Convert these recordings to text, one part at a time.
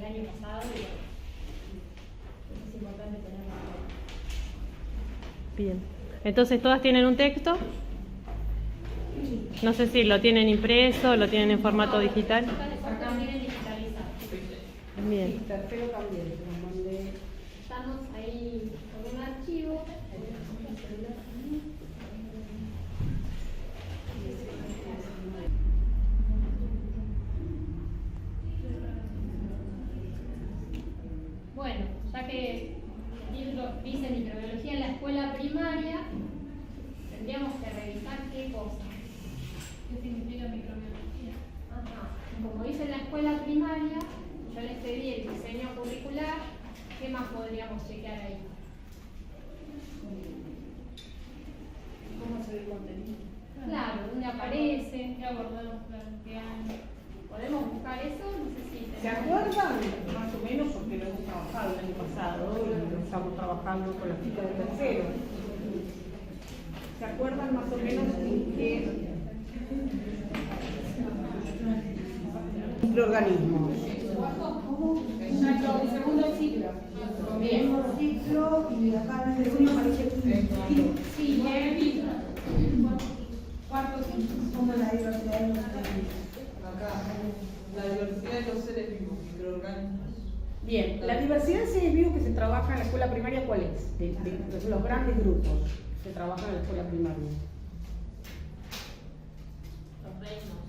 año pasado y es importante tenerlo en cuenta. Bien. Entonces, ¿todas tienen un texto? No sé si lo tienen impreso, lo tienen en formato digital. Acá lo tienen digitalizado. Bien. Sí, tercero también, te lo mandé. Estamos ahí con un archivo. Bueno, ya que el libro dice microbiología en la escuela primaria, tendríamos que revisar qué cosa. ¿Qué significa microbiología? Ajá. Como dice en la escuela primaria, yo les pedí el diseño curricular. ¿Qué más podríamos chequear ahí? ¿Cómo se ve el contenido? Claro, dónde aparece, qué abordamos, qué año. ¿Podemos buscar eso? No sé si ¿Se acuerdan más o menos? Porque lo hemos trabajado el año pasado y lo estamos trabajando con las chicas de tercero. ¿Se acuerdan más o menos en qué microorganismos? el segundo ciclo. Bien. Ciclo y acá en el segundo aparece Sí, Cuarto ciclo. como la diversidad de los organismos. Acá, la diversidad de los seres vivos, microorganismos. Bien, la diversidad de seres vivos que se trabaja en la escuela primaria, ¿cuál es? De los grandes grupos que trabajan en la escuela primaria. Los reinos.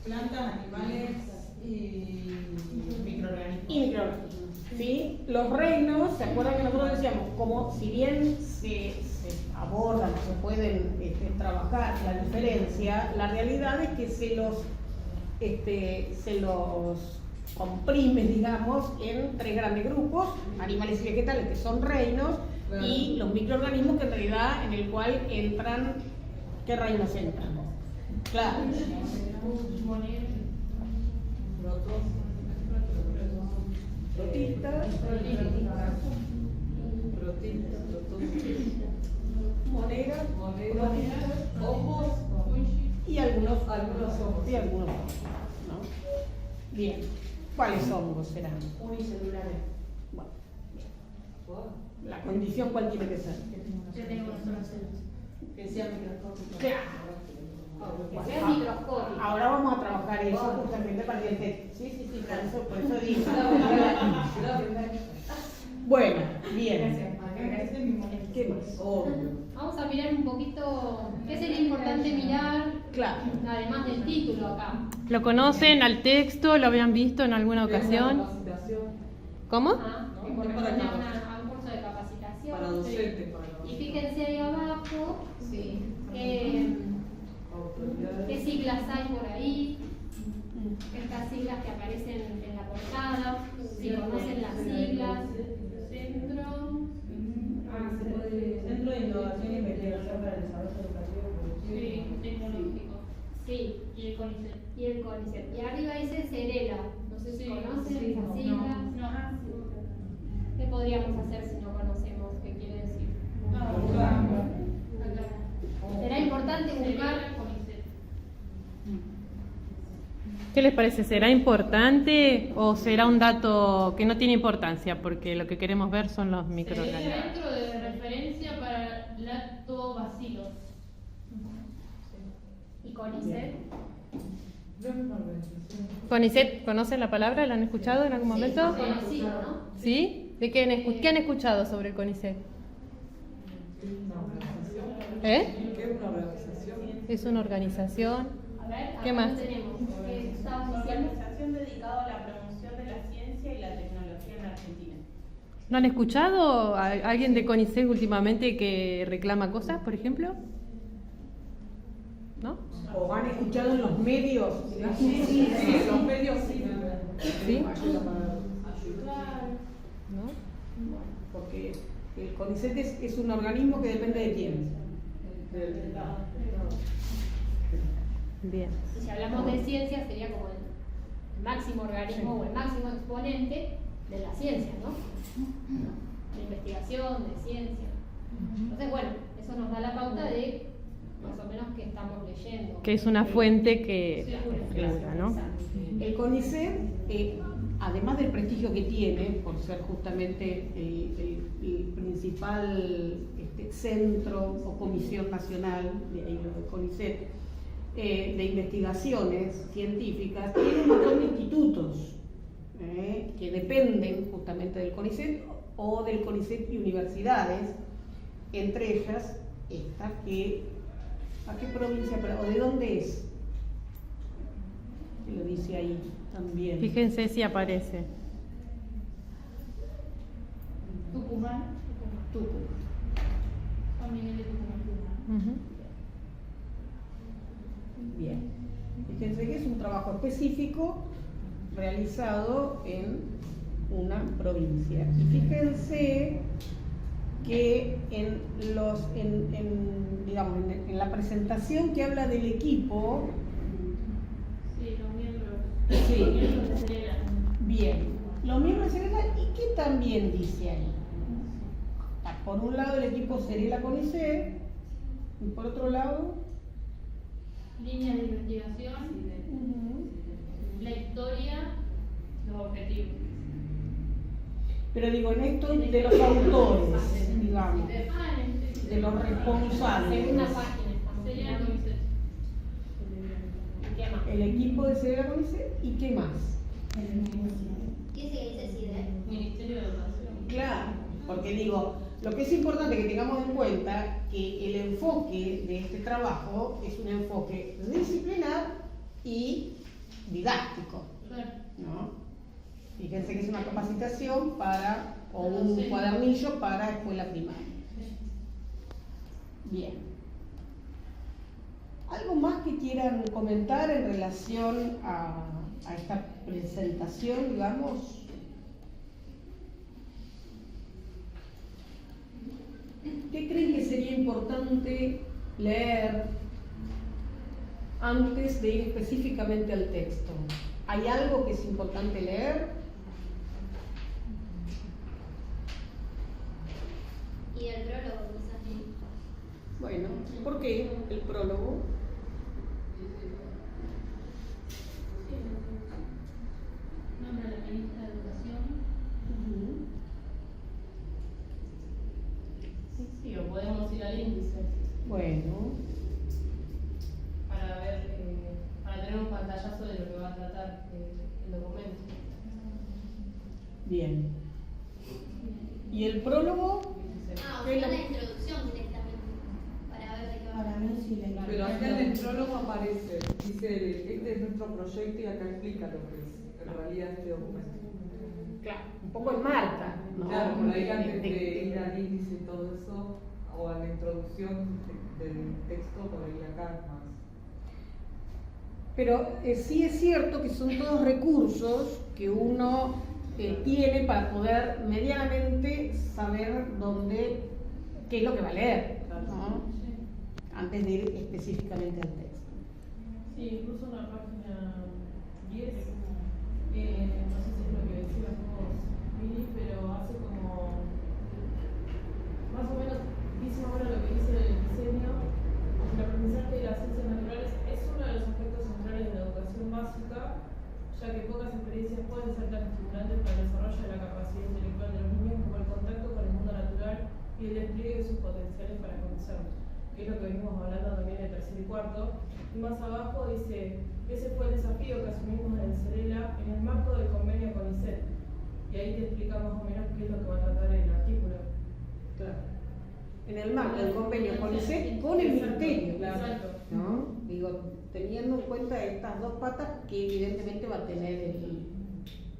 Plantas, animales y microorganismos. Y microorganismos. ¿Sí? Los reinos, ¿se acuerdan que nosotros decíamos? Como si bien se abordan, se pueden trabajar la diferencia, la realidad es que se los comprime, digamos, en tres grandes grupos: animales y vegetales, que son reinos, Claro. y los microorganismos, que en realidad en el cual entran, ¿qué reinos entran? Claro. Protistas, monedas, ojos y algunos hongos, y algunos hongos, ¿no? Bien, ¿cuáles hongos serán? unicelulares. Bueno, la condición, ¿cuál tiene que ser? Que sean microscópicos. Claro. que sea microscópico. Ahora vamos a trabajar eso justamente para el texto. Sí, por eso digo. Bueno, bien. ¿Qué más? Vamos a mirar un poquito qué sería importante mirar, Claro. además del título acá. ¿Lo conocen al texto? ¿Lo habían visto en alguna ocasión? ¿Cómo? Ah, que corresponde a un curso de capacitación. Para docentes, Y fíjense ahí abajo qué siglas hay por ahí, estas siglas que aparecen en la portada, si conocen las siglas. Centro de Innovación y Investigación para el Desarrollo Educativo. Sí, tecnológico. Sí, y el CONICET. Y arriba dice CERELA. No sé si conocen esas siglas. ¿Qué podríamos hacer si no conocemos qué quiere decir? Será importante buscar. ¿Qué les parece? ¿Será importante o será un dato que no tiene importancia? Porque lo que queremos ver son los microorganismos. Centro de referencia para lactobacilos. ¿Y CONICET? ¿CONICET conocen la palabra? ¿La han escuchado en algún momento? Conocido, ¿no? ¿Sí? ¿De qué han escuchado sobre el CONICET? ¿Eh? ¿Qué es una organización? Es una organización. A ver, ¿Qué acá más? lo tenemos. ¿Qué estábamos diciendo? Organización dedicada a la promoción de la ciencia y la tecnología en Argentina. ¿No han escuchado a alguien de CONICET últimamente que reclama cosas, por ejemplo? ¿No? ¿O han escuchado en los medios? Sí, los medios sí. ¿Sí? ¿No? Porque el CONICET es un organismo que depende de quién. Bien. Y si hablamos de ciencia, sería como el máximo organismo o el máximo exponente de la ciencia, ¿no? De investigación, de ciencia. Entonces, bueno, eso nos da la pauta de más o menos qué estamos leyendo. Que es una fuente que figura, ¿no? El CONICET además del prestigio que tiene, por ser justamente el principal centro o comisión nacional, de ahí lo de CONICET, de investigaciones científicas, tiene un montón de institutos que dependen justamente del CONICET o del CONICET y universidades, entre ellas esta que, ¿a qué provincia o de dónde es? Que lo dice ahí también. Fíjense si aparece. Tucumán. Tucumán. San Miguel de Tucumán. Ujú. Bien. Fíjense que es un trabajo específico realizado en una provincia. Y fíjense que digamos, en la presentación que habla del equipo, Sí, los miembros. Sí. Los miembros de Serena. bien, los miembros de Serela, ¿y qué también dice ahí? Por un lado el equipo Serela CONICET, y por otro lado, Líneas de investigación, la historia, los objetivos. pero digo, en esto de los autores, digamos, de los responsables, Segunda página estamos. Sería la CONICET. ¿Y qué más? el equipo de Serela CONICET, ¿y qué más? ¿Qué se dice CIDE? Ministerio de Educación. Claro, porque digo, lo que es importante que tengamos en cuenta que el enfoque de este trabajo es un enfoque disciplinar y didáctico, Claro. ¿no? Fíjense que es una capacitación o un cuadernillo para escuela primaria. Bien. ¿Algo más que quieran comentar en relación a esta presentación, digamos? ¿Qué creen que sería importante leer antes de ir específicamente al texto? ¿Hay algo que es importante leer? Y el prólogo, quizás. Bueno, ¿por qué el prólogo? Nombra a la ministra de Educación. Sí, o podemos ir al índice Bueno, para ver, para tener un pantallazo de lo que va a tratar el documento. bien. ¿Y el prólogo? Ah, o ¿Qué sea, lo- la introducción directamente, para ver de qué va. Para mí sí la Pero acá en el prólogo aparece, dice, este es nuestro proyecto y acá explica lo que es en realidad este documento. Claro, un poco enmarca, ¿no? Claro, por ahí antes De- de ir al índice y todo eso, o a la introducción del texto, por ahí acá más. Pero sí es cierto que son todos recursos que uno tiene para poder medianamente saber qué es lo que va a leer, ¿no? Antes de ir específicamente al texto. Sí, incluso en la página 10, no sé si es lo que decías vos, Mili, pero hace como, más o menos, dice más o menos lo que dice el diseño. El aprendizaje de las ciencias naturales es uno de los aspectos centrales de la educación básica, ya que pocas experiencias pueden ser tan estimulantes para el desarrollo de la capacidad intelectual de los niños como el contacto con el mundo natural y el despliegue de sus potenciales para conocerlo, que es lo que venimos hablando también en tercer y cuarto. Y más abajo dice, ese fue el desafío que asumimos en Serela en el marco del convenio CONICET. Y ahí te explica más o menos qué es lo que va a tratar el artículo. Claro. En el marco del convenio CONICET y con el ministerio, Exacto. ¿no? Digo, teniendo en cuenta estas dos patas que evidentemente va a tener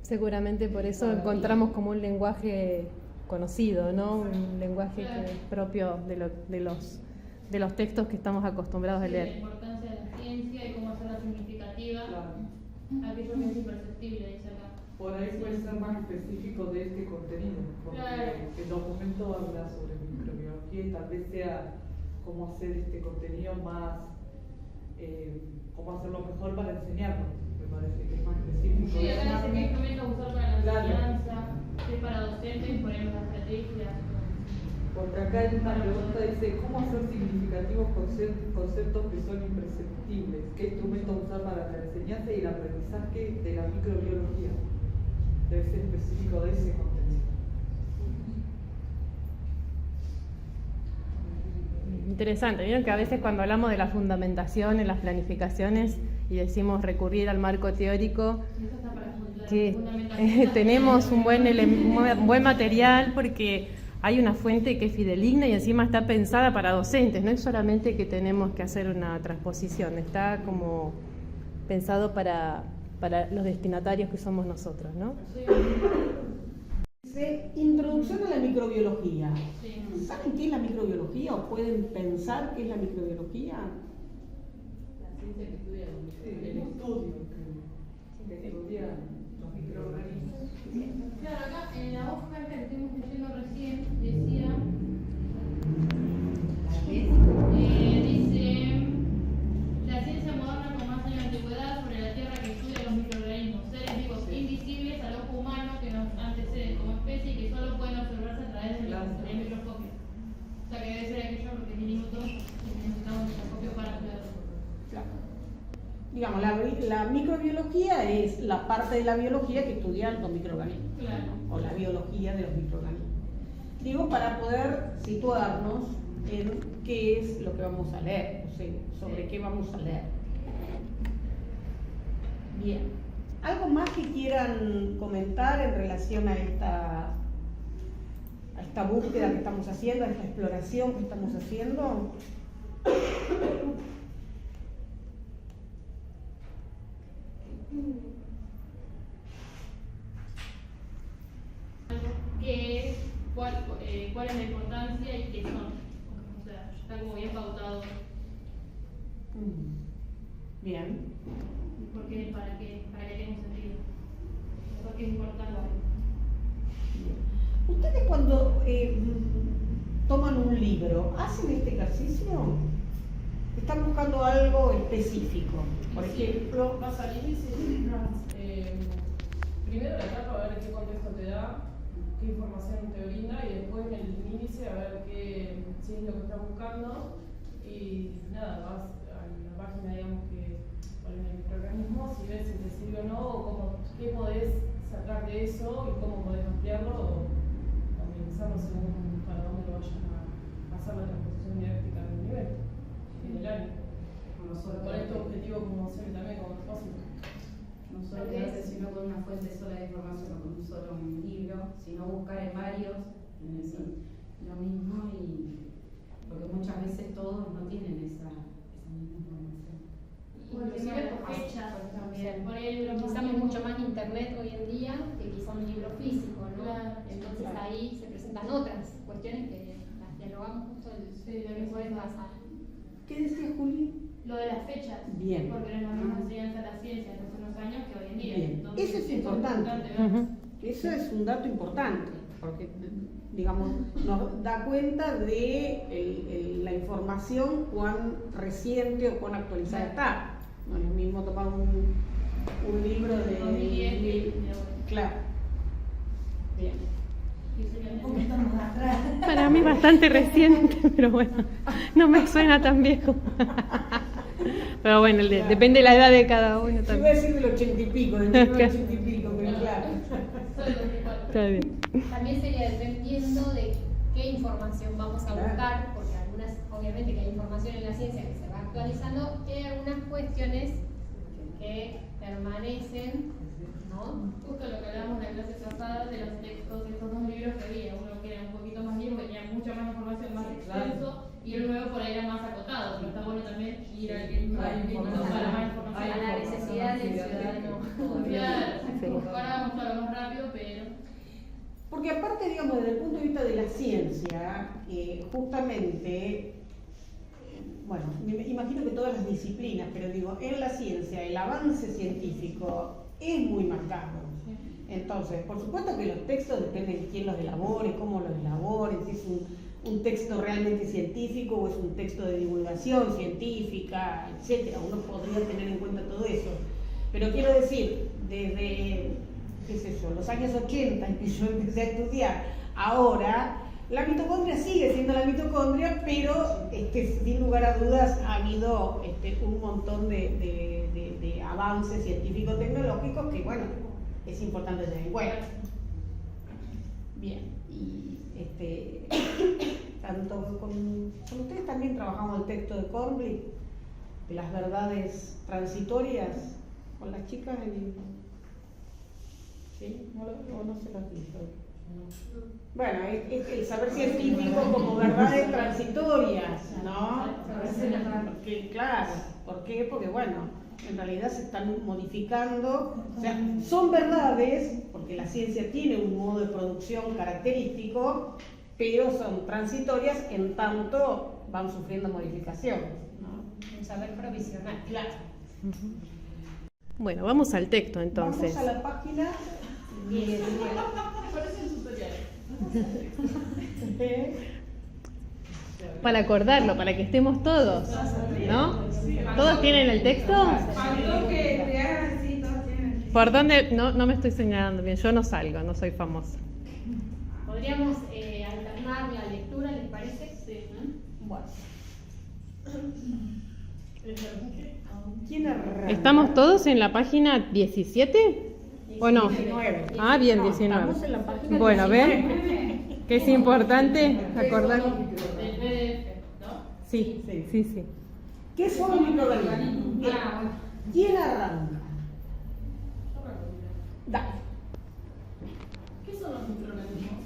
Seguramente por eso encontramos como un lenguaje conocido, ¿no? Un lenguaje que es propio de los textos que estamos acostumbrados a La leer. importancia de la ciencia y cómo hacerla significativa. Claro. Aquello que es imperceptible, dice acá. Por ahí puede ser más específico de este contenido, porque Claro. el documento habla sobre microbiología y tal vez sea cómo hacer este contenido más, cómo hacerlo mejor para enseñarlo. Me parece que es más específico. Sí, Es acá más- dice qué instrumentos usar para la Claro. enseñanza, qué es para docentes, ponemos las estrategias. Porque acá hay una pregunta, dice, ¿cómo hacer significativos conceptos que son imperceptibles? ¿Qué instrumentos usar para la enseñanza y el aprendizaje de la microbiología? debe ser específico de ese contenido. Interesante, vieron que a veces cuando hablamos de la fundamentación en las planificaciones y decimos recurrir al marco teórico, que tenemos un buen material porque hay una fuente que es fidedigna y encima está pensada para docentes, no es solamente que tenemos que hacer una transposición, está como pensado para los destinatarios que somos nosotros, ¿no? Dice, introducción a la microbiología. Sí. ¿Saben qué es la microbiología o pueden pensar qué es la microbiología? La ciencia que estudia los Sí, el estudio que estudia los microorganismos. Claro, acá en la hoja que estuvimos leyendo recién decía, dice, la ciencia moderna con más años de antigüedad sobre la Tierra que estudia los microorganismos, seres vivos invisibles al ojo humano que nos anteceden como especie y que solo pueden observarse a través del microscopio. O sea que debe ser aquello porque es minuto que necesitamos un microscopio para estudiarlo. Claro. Digamos, la microbiología es la parte de la biología que estudian los microorganismos, Claro. ¿no? O la biología de los microorganismos. Digo, para poder situarnos en qué es lo que vamos a leer, o sea, sobre qué vamos a leer. Bien. ¿Algo más que quieran comentar en relación a esta búsqueda que estamos haciendo, a esta exploración que estamos haciendo? ¿Cuál es la importancia y qué son? O sea, está como bien pautado. Bien. ¿Por qué? ¿Para qué? ¿Para que tenga un sentido? ¿Por qué es importante? ¿Ustedes cuando toman un libro, hacen este ejercicio? ¿Están buscando algo específico? Por ejemplo, Vas al índice, primero la etapa a ver qué contexto te da, qué información te brinda y después en el índice a ver si es lo que estás buscando y nada, vas a la página digamos que ponen el microorganismo, si ves si te sirve o no, o qué podés sacar de eso y cómo podés ampliarlo o minimizarlo según para dónde lo vayan a hacer la transposición didáctica del nivel en el año. No solo Con este objetivo como docente también, como propósito. no solo quedarse sino con una fuente sola de información o con un solo libro, sino buscar en varios lo mismo y porque muchas veces todos no tienen esa misma información. Inclusive por fechas también. Por ahí utilizamos mucho más internet hoy en día que quizá un libro físico, ¿no? Claro. Entonces ahí se presentan otras cuestiones que las dialogamos justo el jueves pasado. ¿qué decía Juli? Lo de las fechas. Bien. Porque no es la misma enseñanza de la ciencia hace unos años que hoy en día. Bien. Entonces, Eso es importante. ver. Eso es un dato importante, porque digamos, nos da cuenta de la información cuán reciente o cuán actualizada está. No es lo mismo tomar un libro de 2010. Claro. Bien. Un poquito más atrás. Para mí bastante reciente, pero bueno, no me suena tan viejo. Pero bueno, depende de la edad de cada uno Yo iba a también. decir del 80 y pico, del 80 y pico, pero claro. Soy 2004. Está bien. También sería dependiendo de qué información vamos a buscar, porque algunas, obviamente que hay información en la ciencia que se va actualizando, y hay algunas cuestiones que permanecen, ¿no? Justo lo que hablábamos en la clase pasada de los textos, estos dos libros que había, uno que era un poquito más viejo, que tenía mucha más información, más extenso, y el nuevo por ahí era más acotado, pero está bueno también ir al que para más información. A la necesidad del ciudadano. Claro, buscábamos todo más rápido, pero Porque aparte, digamos, desde el punto de vista de la ciencia, justamente, bueno, me imagino que todas las disciplinas, pero digo, en la ciencia el avance científico es muy marcado. Entonces, por supuesto que los textos dependen de quién los elabore, cómo los elabore, si es un texto realmente científico o es un texto de divulgación científica, etcétera. Uno podría tener en cuenta todo eso. Pero quiero decir, desde, qué sé yo, los años 80 en que yo empecé a estudiar, ahora la mitocondria sigue siendo la mitocondria, pero sin lugar a dudas ha habido un montón de avances científico-tecnológicos que, bueno, es importante tener en cuenta. Bien, y tanto con ustedes también trabajamos el texto de Cornbly, de las verdades transitorias, con las chicas ¿sí? ¿O no se las visto? Bueno, es el saber científico como verdades transitorias, ¿no? Porque, claro, ¿por qué? Porque bueno, en realidad se están modificando, o sea, son verdades, porque la ciencia tiene un modo de producción característico, pero son transitorias en tanto van sufriendo modificaciones, ¿no? Un saber provisional. Claro. Bueno, vamos al texto entonces. Vamos a la página 10. Parecen tutoriales. Para acordarlo, para que estemos todos, ¿no? ¿Todos tienen el texto? Faltó que te hagan así, todos tienen. ¿Por dónde? No me estoy señalando bien, yo no salgo, no soy famosa. Podríamos alternar la lectura, ¿les parece? Sí. Bueno. ¿Quién arranca? ¿Estamos todos en la página 17? ¿O no? 19. Ah, bien, No, 19. estamos en la página Bueno, 19. ¿ven? Que es importante acordar. Del PDF, ¿no? Sí, sí, sí. ¿Qué son los microorganismos? Bien. ¿Quién arranca? Dale. ¿Qué son los microorganismos?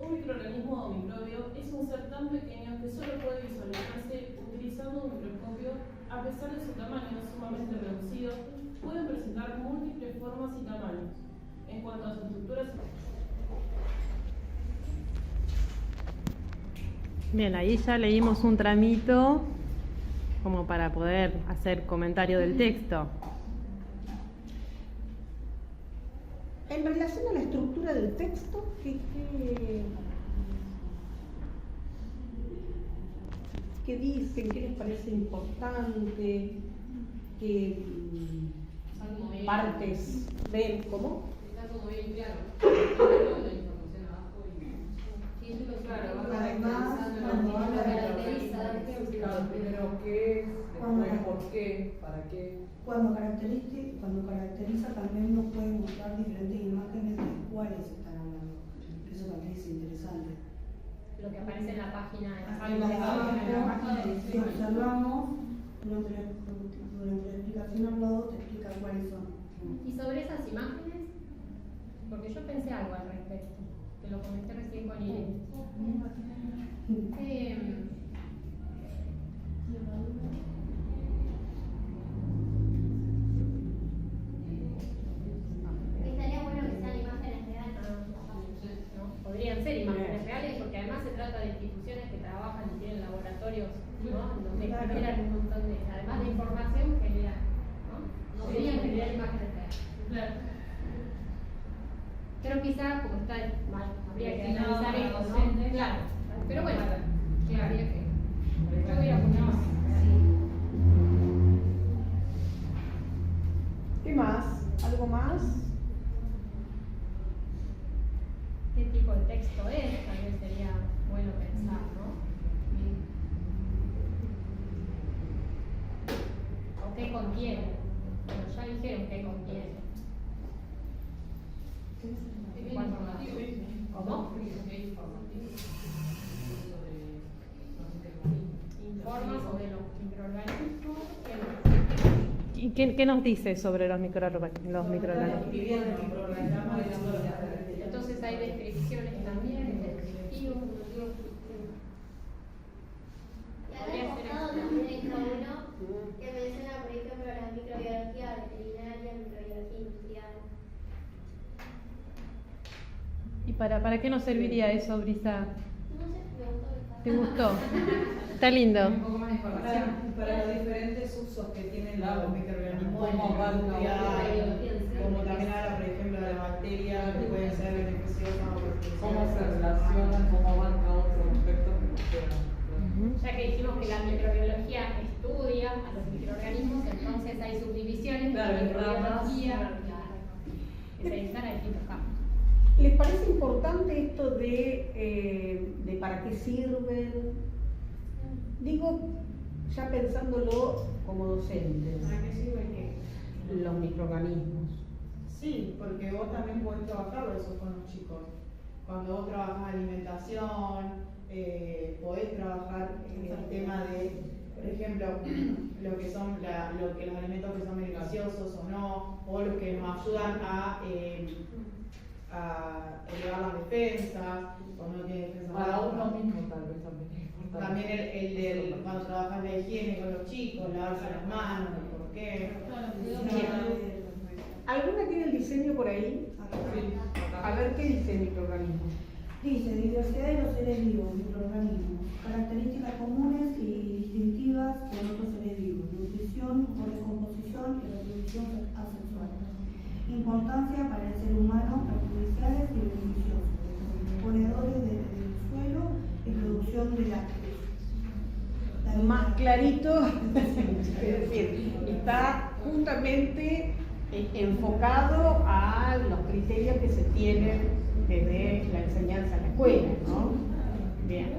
Un microorganismo o microbio es un ser tan pequeño que solo puede visualizarse utilizando un microscopio. A pesar de su tamaño sumamente reducido, pueden presentar múltiples formas y tamaños. En cuanto a su estructura, Bien, ahí ya leímos un tramito como para poder hacer comentario del texto. En relación a la estructura del texto, ¿qué dicen? ¿Qué les parece importante? ¿Qué partes ven? ¿Cómo? Está como bien claro. La información abajo y títulos, claro, Además, cuando habla de Primero qué es, después por qué, para qué. cuando caracteriza también nos puede mostrar diferentes imágenes de cuáles están hablando. Eso también es interesante. Lo que aparece en la página Si observamos, durante la explicación al lado te explica cuáles son. Y sobre esas imágenes, porque yo pensé algo al respecto, que lo comenté recién con Irene. Estaría bueno que sean imágenes reales. ¿No? Podrían ser imágenes reales porque además se trata de instituciones que trabajan y tienen laboratorios, ¿no? Donde generan un montón de, además de información, generan, ¿no? Podrían generar imágenes reales. Claro. Pero quizás, como está mal, habría que Destinado analizar para esto, ¿no? docentes. Claro. Pero bueno, Claro. habría que. Yo hubiera puesto más. ¿Qué más? ¿Algo más? ¿Qué tipo de texto es? Tal vez sería bueno pensar, ¿no? ¿O qué contiene? Bueno, ya dijeron qué contiene. ¿Cuánto más? ¿Cómo? Informa sobre los microorganismos. ¿Qué más? ¿Y qué nos dice sobre los microorganismos? Entonces hay descripciones también, descriptivos. Y acá el costado también hay uno que menciona, por ejemplo, la microbiología veterinaria, microbiología industrial. ¿Y para qué nos serviría eso, Brisa? No sé, ¿Te gustó? Está lindo. Un poco más de información. Para los diferentes usos que tienen los microorganismos, Cómo va a cambiar, como también habla, por ejemplo, de la bacteria, que puede ser beneficiosa o perjudicial. Cómo se relacionan, cómo abarca otros aspectos que nos puedan. Ya que dijimos que la microbiología estudia a los microorganismos, entonces hay subdivisiones de Claro, la microbiología ramas. que se dedican a distintos campos. ¿Les parece importante esto de para qué sirven? Digo, ya pensándolo como docentes. ¿Para qué sirve qué? Los microorganismos Sí, porque vos también podés trabajarlo eso con los chicos. Cuando vos trabajas alimentación, podés trabajar el tema de, por ejemplo, lo que los alimentos que son beneficiosos o no, o los que nos ayudan a elevar las defensas, cuando no tiene defensas. Para uno mismo tal vez también es importante. También el del cuando trabajas la higiene con los chicos, lavarse las manos, ¿por qué? ¿Alguna tiene el diseño por ahí? A ver qué dice el microorganismo. Dice, diversidad de los seres vivos, microorganismos, características comunes y distintivas con otros seres vivos, nutrición o descomposición y reproducción asexual. Importancia para el ser humano, perjudiciales y beneficiosos, ponedores del suelo y producción de lácteos. Más clarito, es decir, está justamente enfocado a los criterios que se tienen desde la enseñanza en la escuela, ¿no? Bien.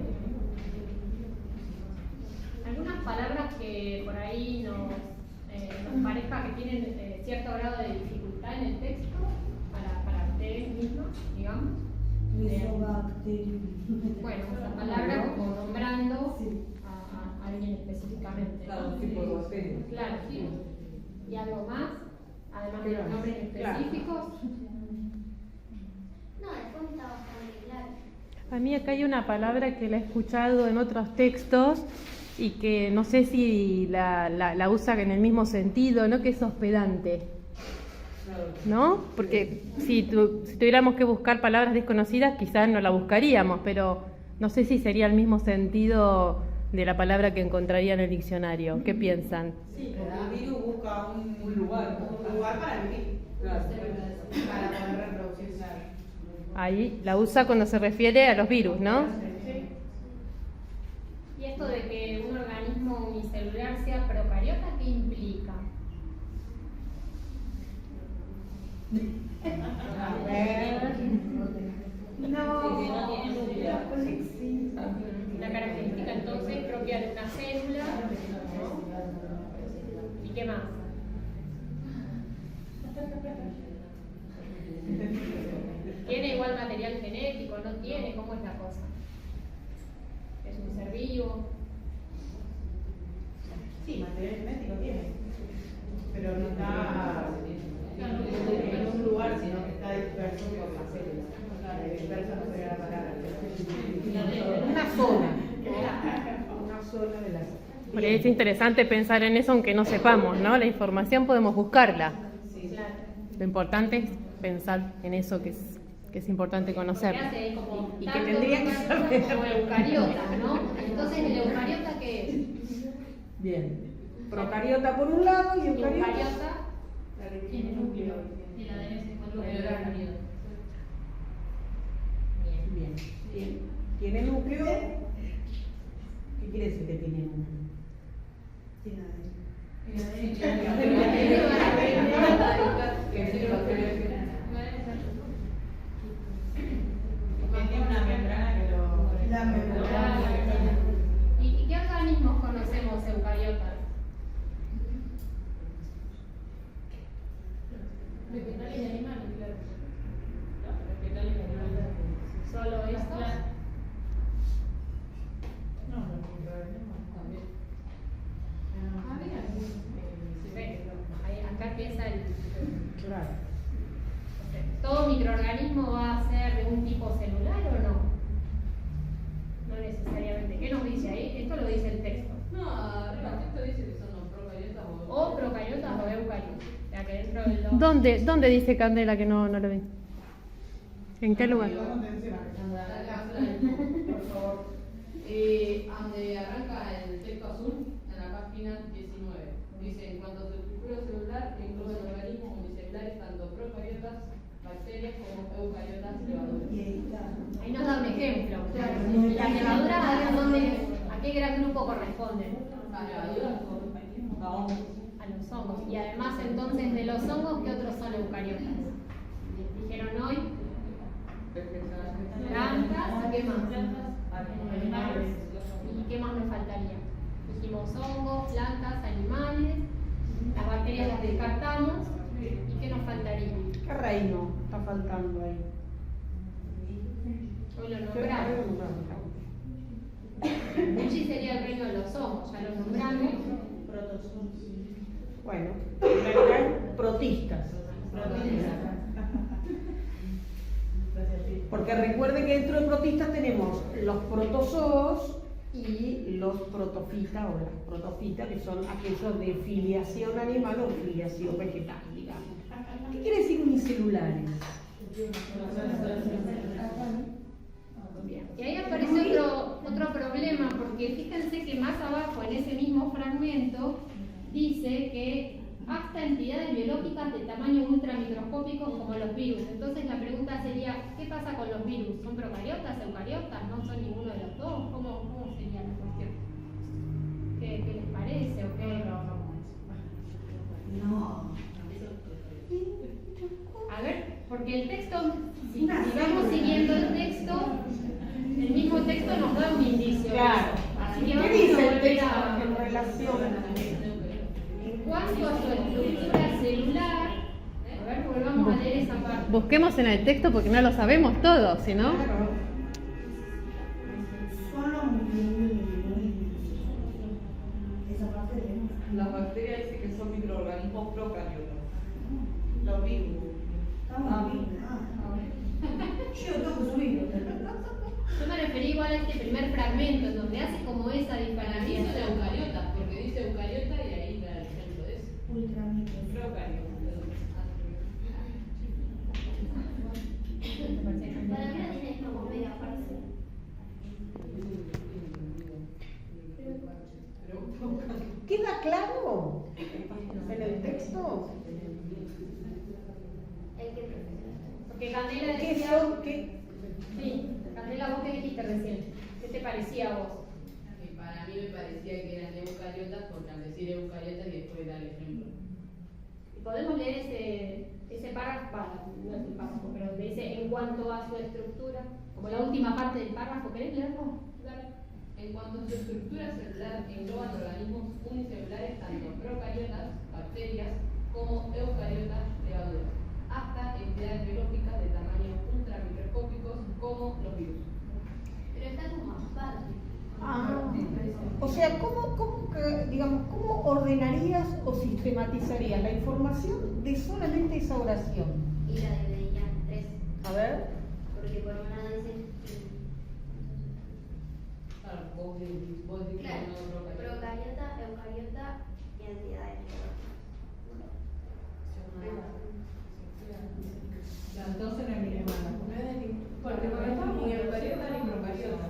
Algunas palabras que por ahí nos parezca que tienen cierto grado de dificultad en el texto para ustedes mismos, digamos. Bueno, esa palabra como nombrando a alguien específicamente. Claro, tipo de bacteria. Claro, sí. ¿Y algo más? Además de los nombres específicos. No, después está bastante claro. A mí acá hay una palabra que la he escuchado en otros textos y que no sé si la usa en el mismo sentido, ¿no? Que es hospedante, ¿no? Porque si tuviéramos que buscar palabras desconocidas quizás no la buscaríamos, pero no sé si sería el mismo sentido de la palabra que encontraría en el diccionario. ¿Qué piensan? Sí, porque el virus busca un lugar para vivir, Claro. para poder reproducirse. Ahí la usa cuando se refiere a los virus, ¿no? Sí. Y esto de que un organismo unicelular sea procariota, ¿qué implica? A ver. No tiene núcleo. Una característica entonces propia de una célula, ¿no? ¿Y qué más? ¿Tiene igual material genético? ¿No tiene? ¿Cómo es la cosa? ¿Es un ser vivo? Sí, material genético tiene, pero no está en un lugar, sino que está disperso por las células. Disperso no sería la palabra. Una zona. Una zona de las. Por ahí es interesante pensar en eso aunque no sepamos, ¿no? La información podemos buscarla. Claro. Lo importante es pensar en eso que es importante conocer. Porque hace como Y que tanto tendría que saber. como eucariotas, ¿no? Entonces, ¿el eucariota qué es? Bien. Procariota por un lado y eucariota. Eucariota Tiene núcleo. El ADN se encuentra en el eucarioto. Bien. ¿Tiene núcleo? ¿Qué quiere decir que tiene núcleo? Tiene una membrana que lo. La membrana. ¿Y qué organismos conocemos eucariotas? Vegetales y animales, claro. Vegetales y animales. ¿Solo estos? No, los microorganismos también. Había algunos. Acá empieza el. Claro. ¿Todo microorganismo va a ser de un tipo celular o no? No necesariamente. ¿Qué nos dice ahí? Esto lo dice el texto. No, arriba el texto dice que son los procariotas O procariotas o eucariotas. O sea que dentro de los. ¿Dónde dice Candela que no lo vi? ¿En qué lugar? Pongan atención. Por favor. Donde arranca el texto azul, en la página 19. Dice, en cuanto a su estructura celular, incluye organismos unicelulares, tanto procariotas, bacterias como eucariotas levaduras. Y ahí está. Ahí nos da un ejemplo. Claro. ¿Y las levaduras a qué gran grupo corresponden? Las levaduras A los hongos. Y además entonces de los hongos, ¿qué otros son eucariotas? Dijeron hoy plantas, ¿y qué más? animales. ¿Y qué más nos faltaría? Dijimos hongos, plantas, animales, las bacterias las descartamos. ¿Y qué nos faltaría? ¿Qué reino está faltando ahí? Hoy lo ¿Qué reino nombramos. nombramos? Muchi sería el reino de los homos, ya lo nombramos. Bueno, en realidad protistas. Porque recuerden que dentro de protistas tenemos los protozoos y los protofitas o las protofitas, que son aquellos de filiación animal o filiación vegetal, digamos. ¿Qué quiere decir unicelulares? Bien. Y ahí aparece otro problema, porque fíjense que más abajo en ese mismo fragmento dice que hasta entidades biológicas de tamaño ultramicroscópico como los virus. Entonces la pregunta sería, ¿qué pasa con los virus? ¿Son procariotas, eucariotas? ¿No son ninguno de los dos? ¿Cómo sería la cuestión? ¿Qué les parece o qué? No. A ver, porque el texto, si sigamos siguiendo el texto, el mismo texto nos da un indicio. Claro. Así que ¿Qué vamos dice a el volver texto a... en relación? En cuanto a su estructura celular, a ver, volvamos a leer esa parte. Busquemos en el texto porque no lo sabemos todo, ¿sí no? Claro. Son los microbios esa parte tenemos. Las bacterias dicen que son microorganismos procariotas. Los virus. Estamos bien. Yo tengo que subir. Yo me referí igual a este primer fragmento, en donde hace como esa Para mí diferenciación. son eucariotas, porque dice eucariota y ahí da el ejemplo de eso. Ultramicro. Procariota. Para mí la tiene como media parte. ¿Queda claro en el texto? El que prefiere. Porque Candela ¿Qué decía... son? ¿Qué? Sí, Candela, ¿vos qué dijiste recién? ¿Qué te parecía a vos? Que para mí me parecía que eran eucariotas porque al decir eucariotas y después dar el ejemplo. Y podemos leer ese párrafo, no es el párrafo, pero donde dice en cuanto a su estructura, como la última parte del párrafo, ¿querés leerlo? Claro. En cuanto a su estructura celular, engloban organismos unicelulares tanto procariotas, bacterias, como eucariotas, levaduras, hasta entidades biológicas de tamaño ultramicroscópicos como los virus. Pero está como más padre. O sea, ¿cómo ordenarías o sistematizarías la información de solamente esa oración? Y la dividiría en tres. A ver. Porque por un lado dice. Claro, vos decís Claro, que no procariota, eucariota y entidades Entonces no es mi hermana. Porque cuando estábamos en eucariota ni procariota.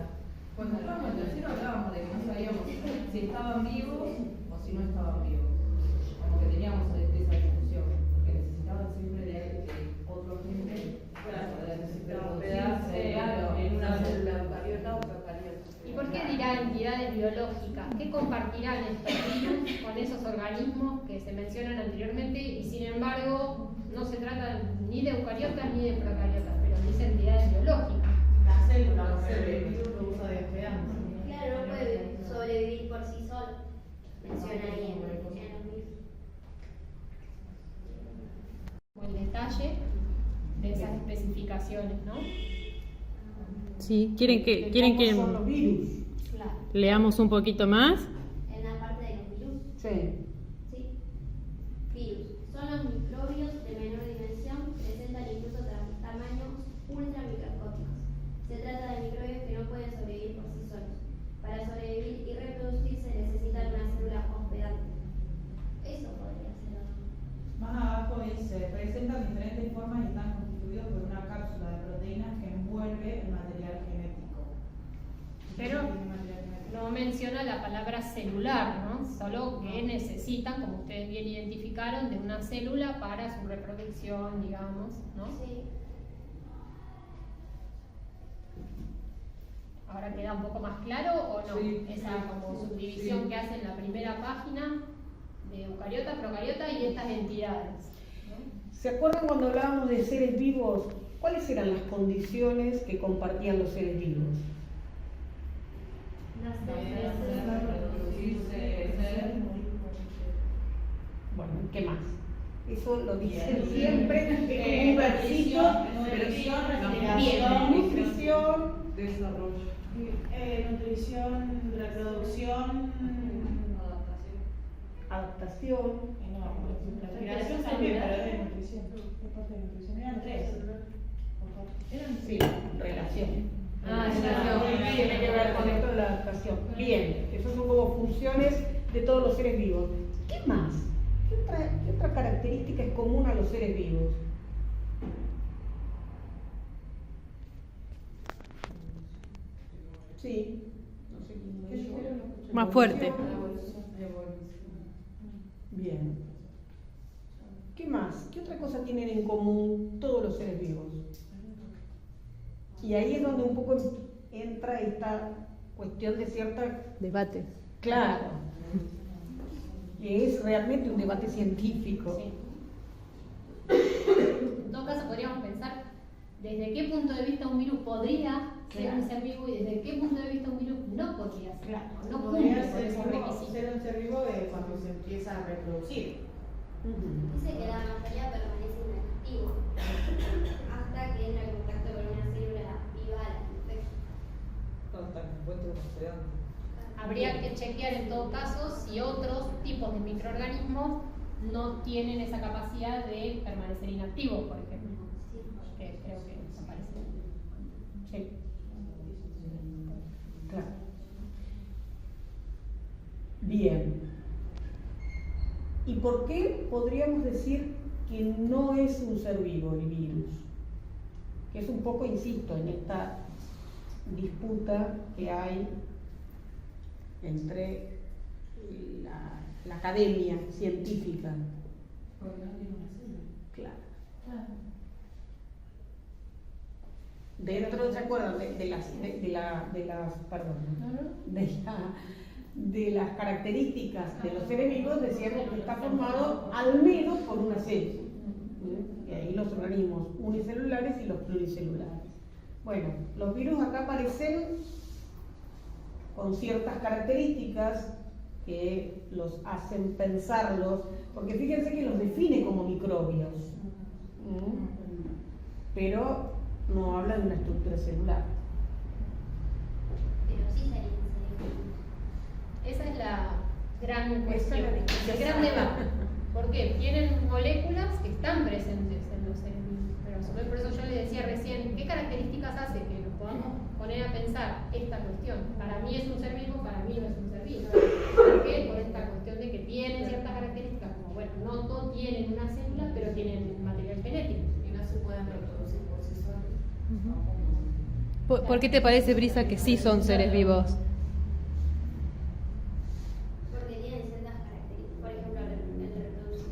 Cuando estábamos en tercero hablábamos de que no sabíamos si estaban vivos o si no estaban vivos. Como que teníamos esa discusión, porque necesitaban siempre de otro gente para poder hospedarse en una célula eucariota o procariota. ¿Y por qué dirá entidades biológicas? ¿Qué compartirán estos virus con esos organismos que se mencionan anteriormente y sin embargo no se trata ni de eucariotas ni de procariotas, pero dice entidades biológicas? La célula, el virus lo usa de hospedarse. Claro, no puede sobrevivir por sí solo. Menciona ahí en los virus. Como el detalle de esas especificaciones, ¿no? Sí, ¿quieren ¿Cómo son los virus? Claro. leamos un poquito más? En la parte de los virus. Sí. ¿Sí? Virus. Son los microbios de menor dimensión, presentan incluso tamaños ultramicroscópicos. Se trata de microbios que no pueden sobrevivir por sí solos. Para sobrevivir y reproducirse necesitan una célula hospedante. Eso podría ser. Más abajo dice, presentan diferentes formas y están constituidos por una cápsula de proteínas que envuelve el material genético. Pero no menciona la palabra celular, ¿no? Solo que necesitan, como ustedes bien identificaron, de una célula para su reproducción, digamos, ¿no? Sí. Ahora queda un poco más claro o no, Sí, esa como subdivisión sí. que hace en la primera página de eucariota, procariota y estas entidades. ¿Se acuerdan cuando hablábamos de seres vivos? ¿Cuáles eran las condiciones que compartían los seres vivos? Reproducirse, ser. Bueno, ¿qué más? eso lo dicen siempre, es como un versito, nutrición, bien, nutrición, Desarrollo. nutrición, reproducción, adaptación, no, respiración también, pero es de nutrición. ¿Qué parte de nutrición? Eran 3. sí, relación. relación. Tiene que ver con esto de la adaptación. Bien, esas son como funciones de todos los seres vivos. ¿Qué más? ¿Qué otra característica es común a los seres vivos? Sí, no sé quién lo dijo. Más fuerte. Bien. ¿Qué más? ¿Qué otra cosa tienen en común todos los seres vivos? Y ahí es donde un poco entra esta cuestión de cierta... Debate. Claro. Que es realmente un debate científico. Sí. En todo caso, podríamos pensar desde qué punto de vista un virus podría ser un ser vivo y desde qué punto de vista un virus no podría ser. No Podría cumple con ser esos requisitos. ser un ser vivo de cuando se empieza a reproducir. Dice que la mayoría permanece inactivo hasta que entra en contacto con una célula viva a la que infecta. Hasta que encuentre un sedante. Habría que chequear en todo caso si otros tipos de microorganismos no tienen esa capacidad de permanecer inactivos, por ejemplo. Que creo que desaparece. Sí. Claro. Bien. ¿Y por qué podríamos decir que no es un ser vivo el virus? Que es un poco, insisto, en esta disputa que hay entre la academia científica. Porque no tiene una célula. Claro. Dentro, ¿se acuerdan? De las características de los seres vivos, decíamos que está formado al menos por una célula. Y ahí los organismos unicelulares y los pluricelulares. Bueno, los virus acá aparecen con ciertas características que los hacen pensarlos, porque fíjense que los define como microbios, pero no habla de una estructura celular. Pero sí serían seres vivos. Esa es la gran cuestión, Esa es la el gran debate. ¿Por qué? Tienen moléculas que están presentes en los seres vivos, pero a su vez, por eso yo le decía recién, ¿qué características hace que nos podamos poner a pensar esta cuestión? Para mí es un ser vivo, para mí no es un ser vivo. ¿Por qué? Por esta cuestión de que tienen ciertas características, como bueno, no todos tienen una célula, pero tienen material genético. Y no se pueden reproducir por sí solos. ¿Por qué te parece, Brisa, que sí son seres vivos? Porque tienen ciertas características, por ejemplo, el reproducirse.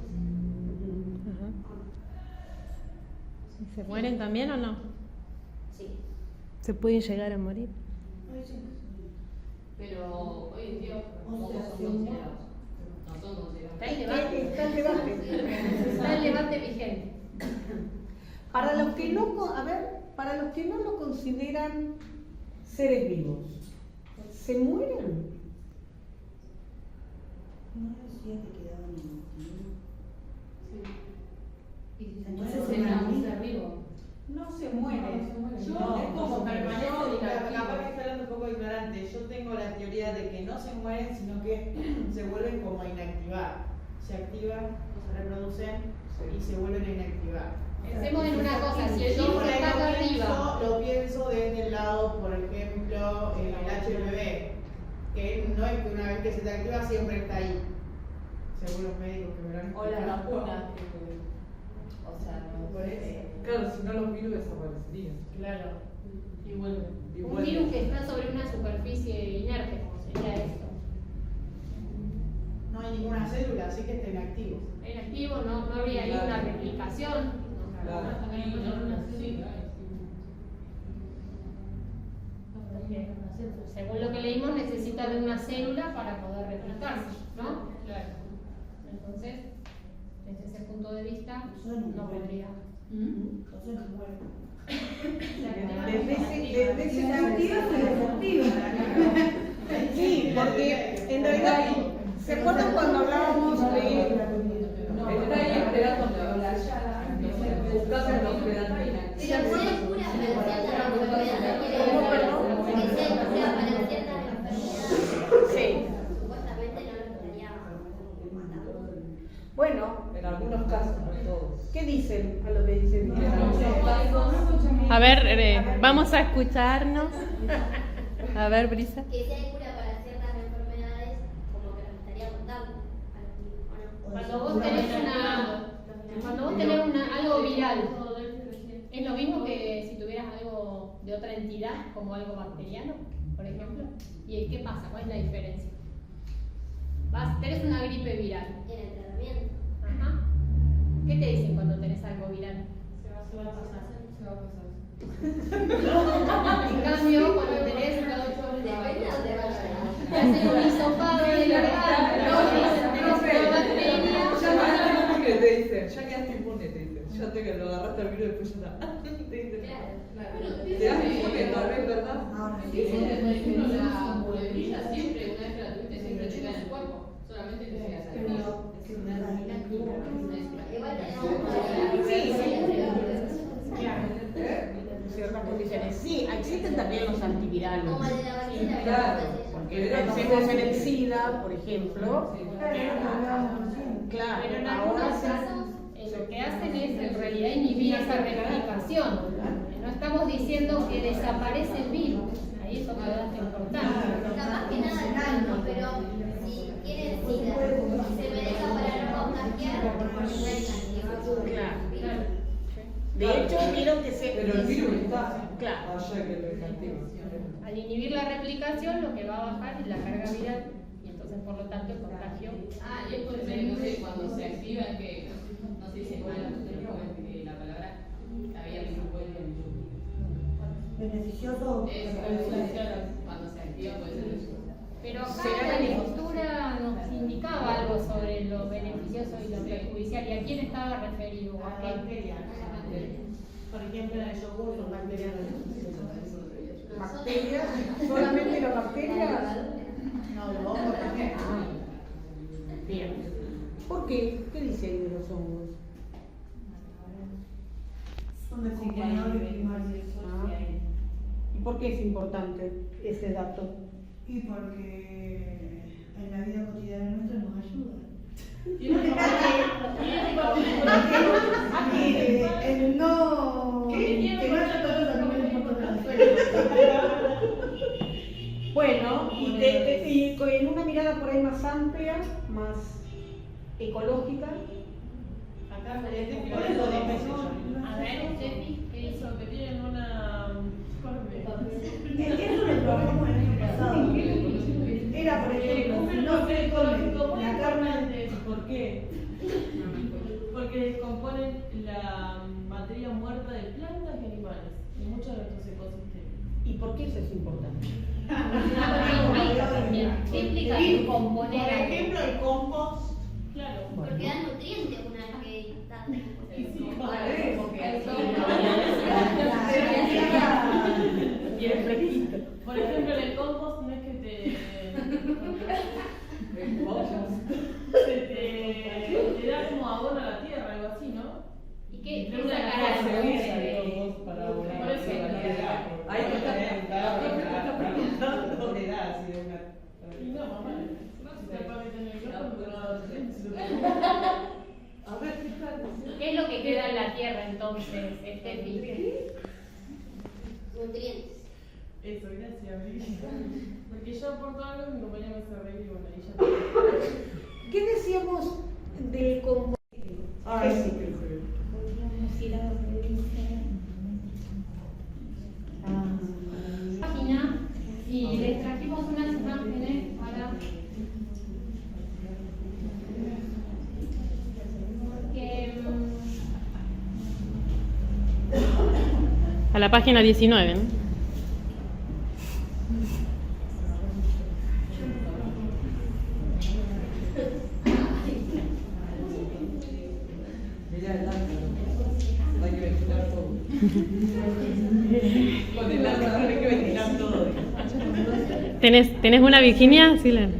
¿Se mueren también o no? Sí. ¿Se pueden llegar a morir? Pero hoy en día ¿cómo son considerados? No son considerados. Está el debate. Está el debate. Está el debate vigente. Para los que no lo consideran seres vivos, ¿se mueren? No decía que quedaban inactivos. Entonces sería un ser vivo. No se muere. Yo No, es como no se muere. permanece Yo, inactivo. capaz que está hablando un poco ignorante. Yo tengo la teoría de que no se mueren, sino que se vuelven como a inactivar. Se activan, se reproducen y se vuelven a inactivar. Pensemos en una cosa, si el Yo virus por ahí está acá arriba. lo pienso desde el lado, por ejemplo, el HPV, que no es que una vez que se te activa siempre está ahí. Según los médicos que me lo han O la explicado. vacuna. O sea, no. Por eso. Claro, si no los virus desaparecerían. Claro. Y vuelven. Y Un vuelven. virus que está sobre una superficie inerte, como sería esto. No hay ninguna célula, así que está inactivo. Inactivo, no habría ahí una replicación. Claro. Según lo que leímos, necesita de una célula para poder replicarse, ¿no? Claro. Entonces, desde ese punto de vista, no podría. Entonces no mueren. Desde ese sentido se desactiva. Sí, porque en realidad, ¿se acuerdan cuando hablábamos de... Está ahí esperando Bueno, En algunos casos, no en todos. ¿qué dicen a lo que dicen? A ver, vamos a escucharnos. A ver, Brisa. Que si hay cura para ciertas enfermedades, como que nos estaría contando a los niños, ¿o no? Cuando vos tenés algo viral, ¿es lo mismo que si tuvieras algo de otra entidad, como algo bacteriano, por ejemplo? ¿Y qué pasa? ¿Cuál es la diferencia? Tenés una gripe viral. En el tratamiento. Ajá. ¿Qué te dicen cuando tenés algo viral? Se va a pasar. En cambio, cuando tenés Depende de dónde vayas. te hacen un hisopado de la garganta, tenés una bacteria. ¿Qué te dicen? Ya quedaste impune, te dicen. Ya te que lo agarraste al virus y después ya está. Te dicen. Te das impune, tal vez, ¿verdad? Dicen que, por ejemplo, la culebrilla siempre, una vez que la tuviste, siempre te queda en el cuerpo. Solamente que seas activo. Igual tenemos Ciertas condiciones. Sí, existen también los antivirales. como el de la varicela, Claro, Porque pensemos en el SIDA, por ejemplo. Claro, Pero en algunos casos lo que hacen es en realidad inhibir esa replicación. No estamos diciendo que desaparece el virus, ahí eso queda importante. capaz que nada tanto, pero si tienen SIDA, se me deja para no contagiar, no hay Claro. De hecho, vieron que se. Pero el virus está. Claro. Allá que lo inactiva. Al inhibir la replicación, lo que va a bajar es la carga viral y entonces, por lo tanto, el contagio. Ah, y es por eso que no sé, cuando se activa, que no se dice mal, la palabra había que no puede Beneficioso. cuando se activa puede ser eso. Pero acá la lectura nos indicaba algo sobre lo beneficioso y lo perjudicial. ¿Y a quién estaba referido? ¿A qué? Por ejemplo, en el yogur son bacterias. ¿Bacterias? ¿Solamente las bacterias? No, los hongos también. Bien. ¿Por qué? ¿Qué dice ahí de los hongos? Son de componentes primarios. ¿Y por qué es importante ese dato? Y porque en la vida cotidiana nuestra nos ayuda. El no. Que no haya todos los alimentos por la Bueno, y en una mirada por ahí más amplia, más ecológica. Acá Por me eso A ver, Steffi, ¿qué hizo? que tienen una. Eso lo probamos el año pasado. Era, por ejemplo, si no se come la carne. ¿Por qué? Porque descomponen la materia muerta de plantas y animales y muchos de nuestros ecosistemas. ¿Y por qué eso es importante? ¿Qué implica descomponer? Por ejemplo, el compost. Claro. porque dan nutrientes una vez que está. Bien fresquito. Por ejemplo, en el compost no es que te da como abono a la tierra, algo así, ¿no? ¿Y qué Pero una sacará? cara Se usa el compost para abonar. Por eso. Ahí te está preguntando dónde da así de una. Y no, mamá, si te pones en el globo, pero no nutrientes. A ver, fíjate. ¿Qué es lo que queda en la tierra entonces, Steffi? Nutrientes. Eso, gracias, Brilla. Porque yo aporto algo y mi compañera me hace reír y bueno, ahí ya. ¿Qué decíamos del compost? Ay, sí, que lo Página y les trajimos unas imágenes para que A la página 19, ¿no? Mira el láser. Hay que ventilar todo. Con el láser hay que ventilar todo. ¿Tenés una Virginia? Sí, perdón.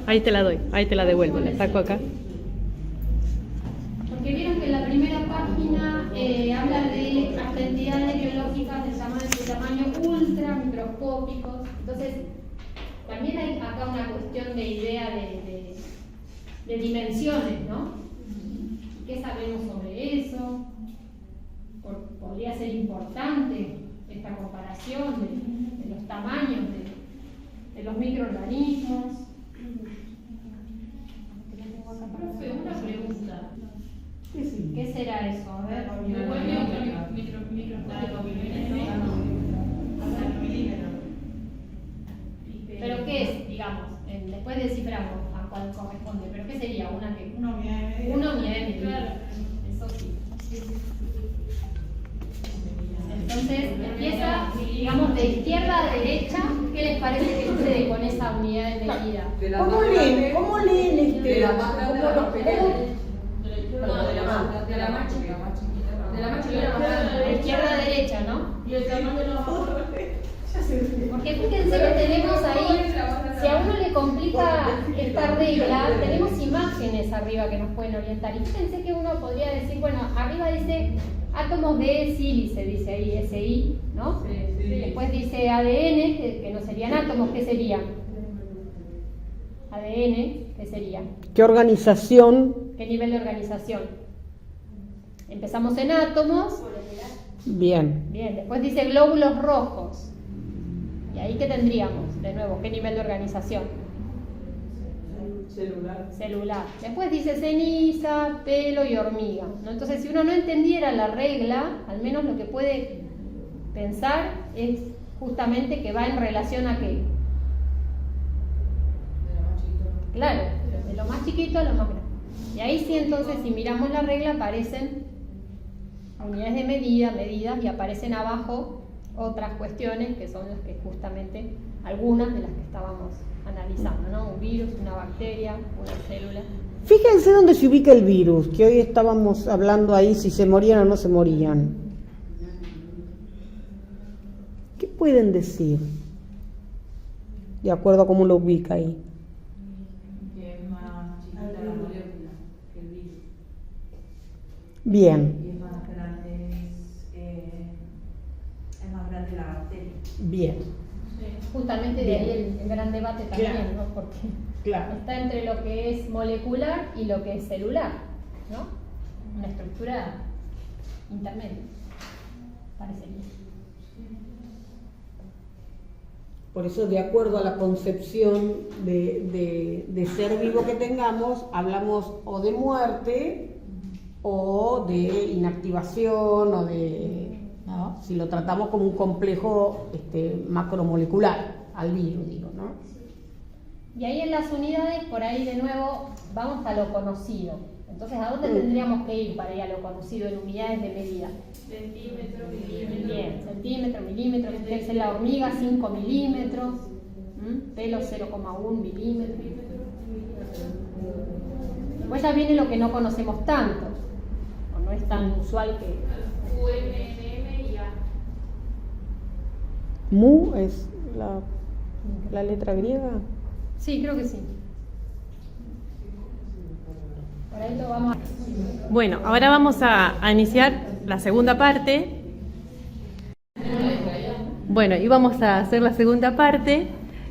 ahí te la doy, ahí te la devuelvo, la saco acá. Porque vieron que la primera página habla de hasta entidades biológicas de tamaño ultra microscópicos. Entonces, también hay acá una cuestión de idea de dimensiones, ¿no? ¿Qué sabemos sobre eso? Podría ser importante esta comparación de los tamaños de los microorganismos. Profe, una pregunta. ¿Qué será eso? A ver. ¿Pero qué es, digamos? Después desciframos a cuál corresponde, pero ¿qué sería? Una unidad de medida. Claro. Eso sí. Entonces empieza, digamos, de izquierda a derecha. ¿Qué les parece que sucede con esa unidad de medida? ¿Cómo leen? ¿Cómo leen este? De la más grande a la más pequeña. No, de la más chiquita. De la más chiquita. De izquierda a derecha, ¿no? Y el tamaño de los Porque fíjense que tenemos ahí, si a uno le complica esta regla, tenemos imágenes arriba que nos pueden orientar. Y fíjense que uno podría decir, bueno, arriba dice átomos de sílice, dice ahí SI, ¿no? Sí. Después dice ADN, que no serían átomos, ¿qué serían? ADN, ¿qué sería? ¿Qué organización? ¿Qué nivel de organización? Empezamos en átomos. Bien. Bien, después dice glóbulos rojos. ¿Y ahí qué tendríamos? De nuevo, ¿qué nivel de organización? Celular. Después dice ceniza, pelo y hormiga, ¿no? Entonces, si uno no entendiera la regla, al menos lo que puede pensar es justamente que va en relación a qué. Claro, de lo más chiquito a lo más grande. Y ahí sí, entonces, si miramos la regla, aparecen unidades de medida, medidas, y aparecen abajo otras cuestiones que son las que justamente, algunas de las que estábamos analizando, ¿no? Un virus, una bacteria, una célula. Fíjense dónde se ubica el virus, que hoy estábamos hablando ahí si se morían o no se morían. ¿Qué pueden decir? De acuerdo a cómo lo ubica ahí. Que es más chiquita la molécula que el virus. Bien. Y es más grande la bacteria. Bien. Justamente de ahí el gran debate también, claro, ¿no? Porque está entre lo que es molecular y lo que es celular, ¿no? Una estructura intermedia, parecería. Por eso, de acuerdo a la concepción de ser vivo que tengamos, hablamos o de muerte o de inactivación o de... ¿no? Si lo tratamos como un complejo macromolecular, al virus, digo, ¿no? Y ahí en las unidades, por ahí de nuevo, vamos a lo conocido. Entonces, ¿a dónde tendríamos que ir para ir a lo conocido en unidades de medida? Centímetro, milímetro. Bien, centímetro, milímetro, fíjense la hormiga 5 milímetros, pelo 0,1 milímetro. Después ya viene lo que no conocemos tanto, o no es tan usual que... UMM y A. ¿Mu es la letra griega? Sí, creo que sí. Por ahí lo vamos a... Bueno, ahora vamos a iniciar la segunda parte. Bueno, y vamos a hacer la segunda parte,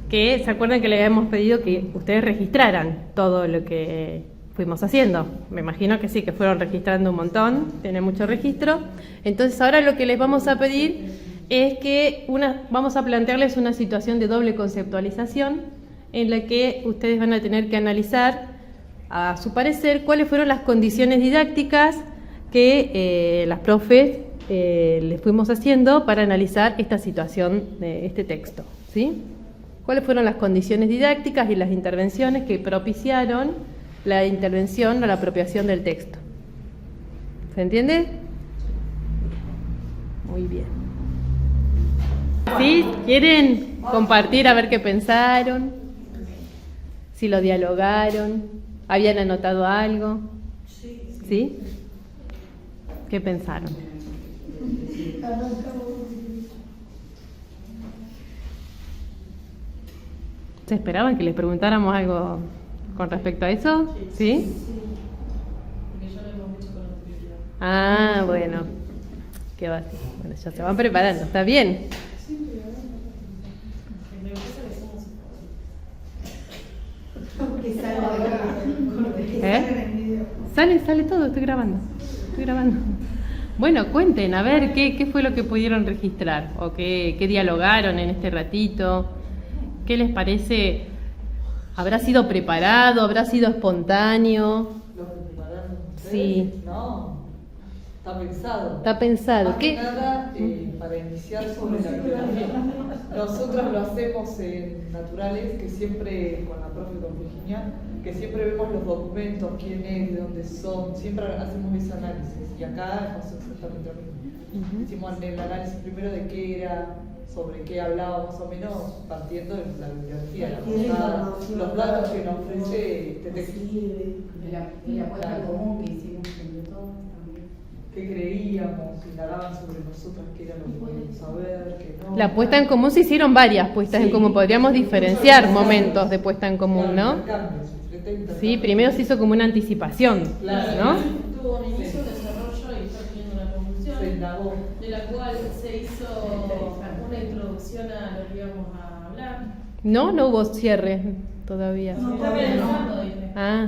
que se acuerdan que le habíamos pedido que ustedes registraran todo lo que fuimos haciendo. Me imagino que sí, que fueron registrando un montón, tienen mucho registro. Entonces ahora lo que les vamos a pedir es que vamos a plantearles una situación de doble conceptualización en la que ustedes van a tener que analizar, a su parecer, cuáles fueron las condiciones didácticas que las profes les fuimos haciendo para analizar esta situación de este texto, ¿sí? ¿Cuáles fueron las condiciones didácticas y las intervenciones que propiciaron la intervención o la apropiación del texto? ¿Se entiende? Muy bien. ¿Sí? ¿Quieren compartir a ver qué pensaron? ¿Si lo dialogaron? ¿Habían anotado algo? ¿Sí? ¿Qué pensaron? ¿Se esperaban que les preguntáramos algo con respecto a eso? ¿Sí? Porque ya lo hemos hecho con anterioridad. Ah, bueno. ¿Qué va a hacer? Bueno, ya se van preparando, ¿está bien? Sale todo, estoy grabando. Bueno, cuenten, a ver, ¿qué fue lo que pudieron registrar? ¿O qué dialogaron en este ratito? ¿Qué les parece? ¿Habrá sido preparado? ¿Habrá sido espontáneo? ¿Lo prepararon ustedes? Sí. No, está pensado. Está pensado. Más que nada, para iniciar sobre la bibliografía. Nosotros lo hacemos en Naturales, que siempre, con la profe con Virginia, que siempre vemos los documentos, quién es, de dónde son, siempre hacemos ese análisis. Y acá hacemos exactamente lo mismo. Hicimos el análisis primero de qué era, sobre qué hablaba más o menos, partiendo de la bibliografía, la portada, los datos que nos ofrece este texto. Y la apuesta en común que hicimos entre todos también. ¿Qué creíamos? Indagaban sobre nosotras qué era lo que podíamos saber, qué no. La puesta en común se hicieron varias puestas en común. Podríamos diferenciar momentos de puesta en común, ¿no? Sí, primero se hizo como una anticipación, ¿no? Tuvo un inicio, un desarrollo y está teniendo una conclusión, de la cual se hizo una introducción a lo que íbamos a hablar. No hubo cierre todavía. Se está pensando, dije. Ah.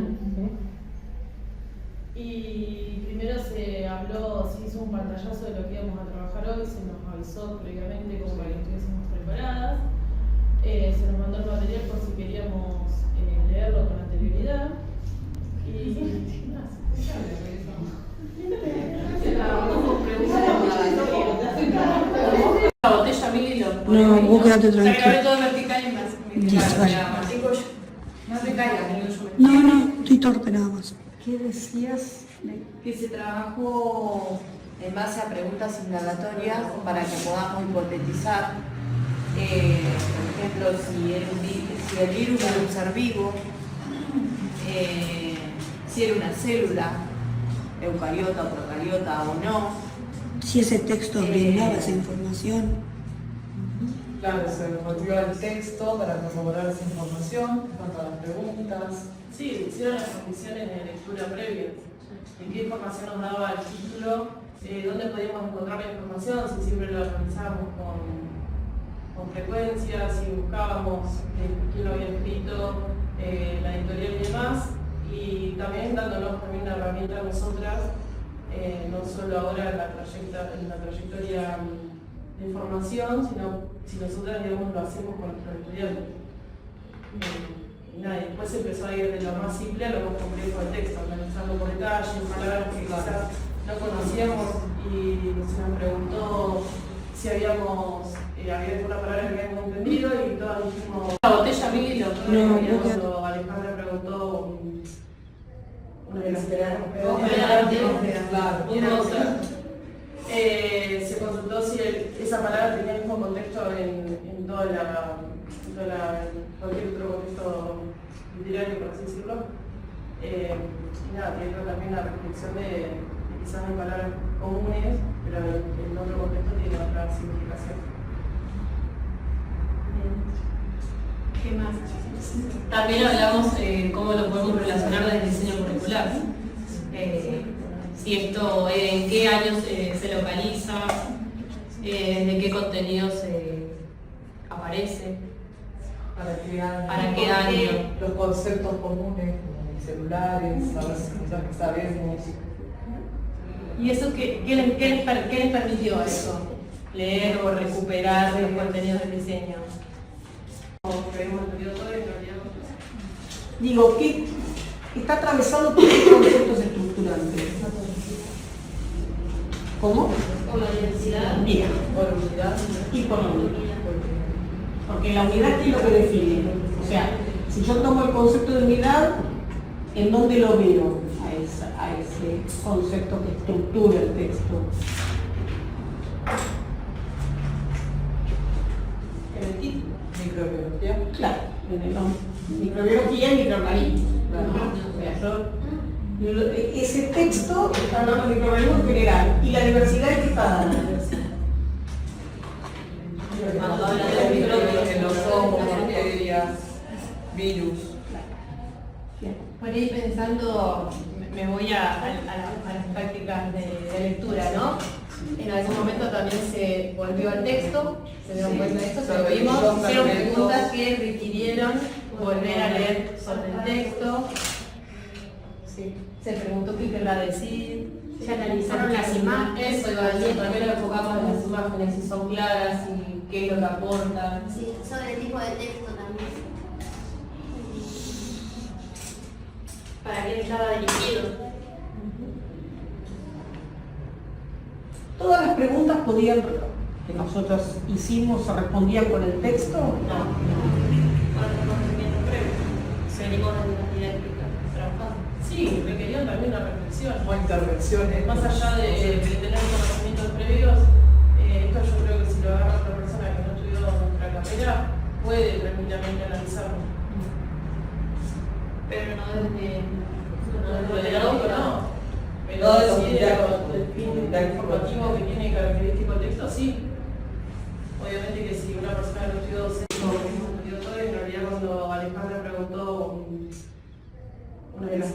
Y primero se hizo un pantallazo de lo que íbamos a trabajar hoy, se nos avisó previamente como para que estuviésemos preparadas. Se nos mandó el material por si queríamos leerlo con anterioridad. La botella, Mili, No, vos quedate tranquilo. Se agarré todo vertical y más. Listo, vale. No te caigas, yo me No, estoy torpe nada más. ¿Qué decías? Que se trabajó en base a preguntas indagatorias para que podamos hipotetizar, por ejemplo, si el virus era un ser vivo, si era una célula, eucariota o procariota o no. Si ese texto brindaba esa información. Claro, se volvió al texto para corroborar esa información, en cuanto a las preguntas. Sí, hicieron las condiciones de lectura previas. ¿En qué información nos daba el título? ¿Dónde podíamos encontrar la información? Si siempre lo organizábamos con frecuencia, si buscábamos quién lo había escrito, la editorial y demás. Y también dándonos también una herramienta a nosotras, no solo ahora en la trayectoria de información, sino si nosotras, digamos, lo hacemos con nuestros estudiantes. Y después se empezó a ir de lo más simple a lo más complejo del texto, analizando por detalle, palabras que quizás no conocíamos, y se nos preguntó si había alguna palabra que habíamos entendido, y todas dijimos la botella, Mili, cuando Alejandra preguntó una de las se consultó si esa palabra tenía el mismo contexto en cualquier otro contexto literario, por así decirlo. Y nada, tiene también la reflexión de quizás hay palabras comunes, pero en otro contexto tiene otra significación. ¿Qué más? También hablamos cómo lo podemos relacionar desde el diseño curricular. Si esto, en qué años se localiza, de qué contenidos aparece, para qué año. Los conceptos comunes, como celulares, cosas que sabemos. ¿Y eso qué les permitió eso? Leer o recuperar los contenidos del diseño. Digo, que está atravesado por qué conceptos estructurantes. ¿Cómo? Por la diversidad. Bien, por unidad y por la unidad. Porque la unidad, ¿qué es lo que define? O sea, si yo tomo el concepto de unidad, ¿en dónde lo veo a ese concepto que estructura el texto? En el título. Microbiología. Claro, en el nombre. Microbiología y microorganismos. Ese texto está hablando de microorganismos en general. ¿Y la diversidad es que está dando? Cuando habla de microbios, En los hongos, bacterias, virus. Por ahí pensando, me voy a las prácticas de lectura, ¿no? En algún momento también se volvió al texto, se dieron cuenta de esto, se lo vimos, hicieron preguntas que requirieron volver a leer sobre el texto. Sí. Se preguntó qué querrá decir. Se analizaron las imágenes. Eso, también lo enfocamos en las imágenes, si son claras, y qué es lo que aportan. Sí, sobre el tipo de texto también. ¿Para quién estaba dirigido? Todas las preguntas podían, que nosotros hicimos, se respondían con el texto. No. Venimos de una didáctica trabajando. Sí, requerían también una reflexión. O intervenciones. Más allá de tener conocimientos previos, esto yo creo que si lo agarra otra persona que no estudió nuestra carrera, puede tranquilamente analizarlo. Pero no desde El auto no. Pero No, de los sí, didácticos. el fin informativo que tiene característico el texto, sí. Obviamente que si una persona lo estudió estudió todo, en realidad cuando Alejandra preguntó una de las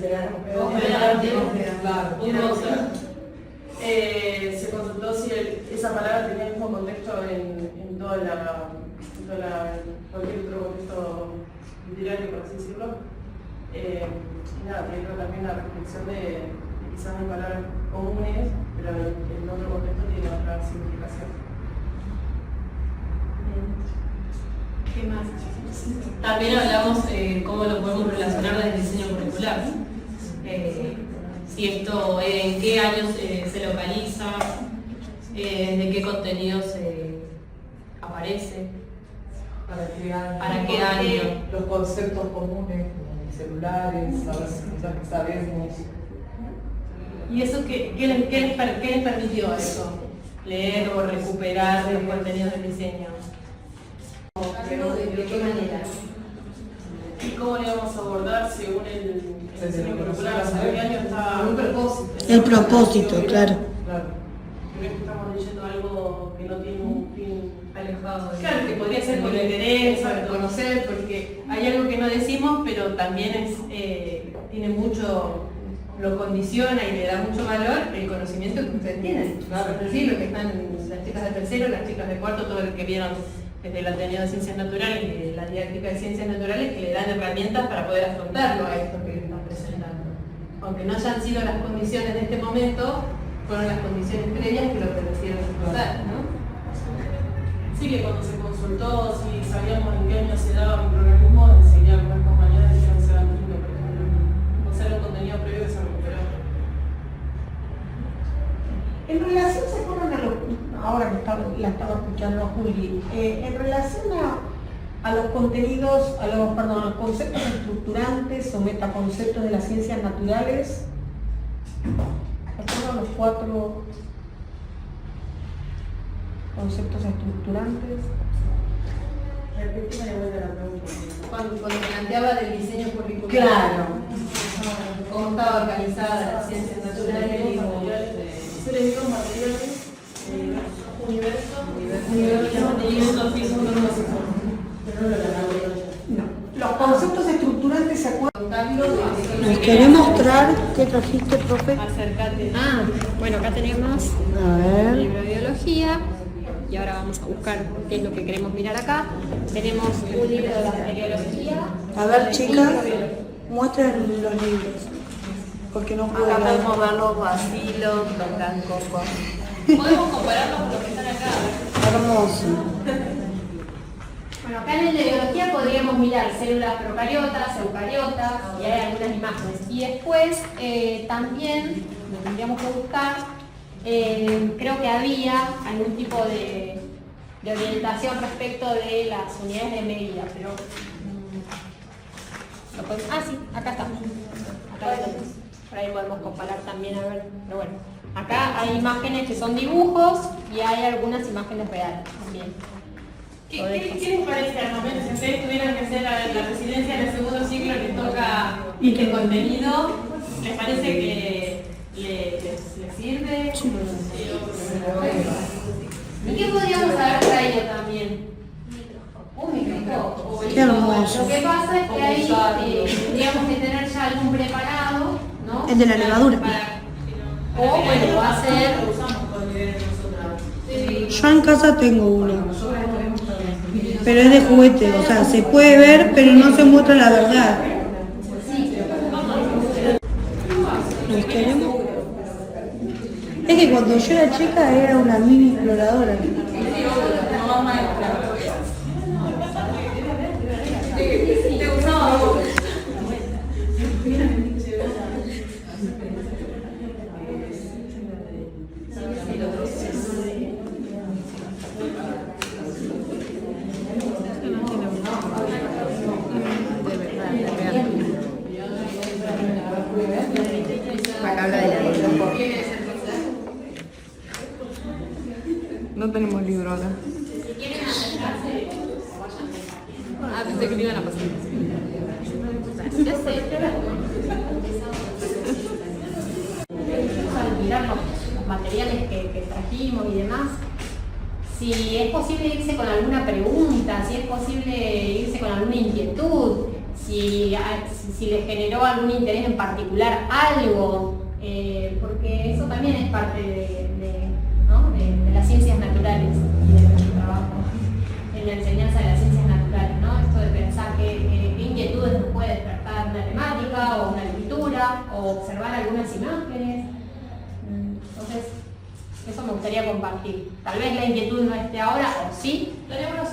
se consultó si esa palabra tenía el mismo contexto en cualquier otro contexto literario, por así decirlo. Y nada, tiene también la reflexión de quizás hay palabras comunes, pero en otro contexto tiene otra significación. ¿Qué más? También hablamos cómo lo podemos relacionar desde el diseño curricular. Si esto, en qué años se localiza, de qué contenidos aparece, para qué año. Los conceptos comunes, como celulares, cosas que sabemos. ¿Y eso qué les permitió eso? Leer o recuperar los contenidos del diseño. Pero ¿de qué manera? ¿Y cómo le vamos a abordar según el diseño curricular? ¿Hasta qué año está? Un propósito. El propósito, claro. Creo que estamos leyendo algo que no tiene un fin Alejado. Claro, que podría ser por interés, para conocer, porque hay algo que no decimos, pero también tiene mucho, lo condiciona y le da mucho valor el conocimiento que ustedes tienen. Claro. Es decir, lo que están las chicas de tercero, las chicas de cuarto, todo lo que vieron desde el Ateneo de Ciencias Naturales y de la didáctica de Ciencias Naturales, que le dan herramientas para poder afrontarlo a esto que están presentando. Aunque no hayan sido las condiciones de este momento, fueron las condiciones previas que lo permitieron afrontar, ¿no? Sí, que cuando se consultó si sabíamos en qué año se daba microorganismos, enseguida algunas compañeras dijeron que se dan quinto, por ejemplo. O sea, era un contenido previo que se recuperó. En relación, ¿se acuerdan ahora que la estaba escuchando a Juli, en relación a los contenidos, a los conceptos estructurantes o metaconceptos de las ciencias naturales, ¿se acuerdan los 4 conceptos estructurantes? Repíteme de vuelta la pregunta. Cuando planteaba del diseño curricular, Claro. cómo estaba organizada las ciencias naturales, Seres vivos, materiales, universo físico, No. Los conceptos estructurantes, ¿se acuerdan? ¿Nos querés mostrar qué trajiste, profe? acércate. Bueno, acá tenemos A el ver. libro de biología y ahora vamos a buscar qué es lo que queremos mirar acá. Tenemos un libro de bacteriología. A ver, chicas, muestren los libros. Porque no puedo Acá ver. podemos ver los bacilos, los blancococos. Podemos compararlos con los que están acá. Hermoso. Bueno, acá en el de biología podríamos mirar células procariotas, eucariotas y hay algunas imágenes. Y después también lo tendríamos que buscar, creo que había algún tipo de orientación respecto de las unidades de medida, pero sí, acá está. Acá lo tenemos. Por ahí podemos comparar también, a ver, pero bueno. Acá hay imágenes que son dibujos y hay algunas imágenes reales también. ¿Qué les parece al momento? Si ustedes tuvieran que hacer la residencia en el segundo ciclo, les toca este contenido, ¿les parece que les sirve? ¿Y qué podríamos haber traído también? Un microscopio. Qué hermoso. Lo que pasa es que ahí tendríamos que tener ya algún preparado, ¿no? El de la levadura. O bueno, va a ser. Yo en casa tengo uno. Pero es de juguete, o sea, se puede ver, pero no se muestra la verdad. Pues tenemos... Es que cuando yo era chica era una mini exploradora. Acá habla de la ley. No tenemos libro acá. Ah, pensé que me iban a pasar. Ya sé. Al mirar los materiales que trajimos y demás, si es posible irse con alguna pregunta, si es posible irse con alguna inquietud, si les generó algún interés en particular algo, porque eso también es parte de las ciencias naturales y de nuestro trabajo en la enseñanza de las ciencias naturales, ¿no? Esto de pensar qué inquietudes nos puede despertar una temática o una lectura o observar algunas imágenes. Entonces, eso me gustaría compartir. Tal vez la inquietud no esté ahora, o sí. Estaría bueno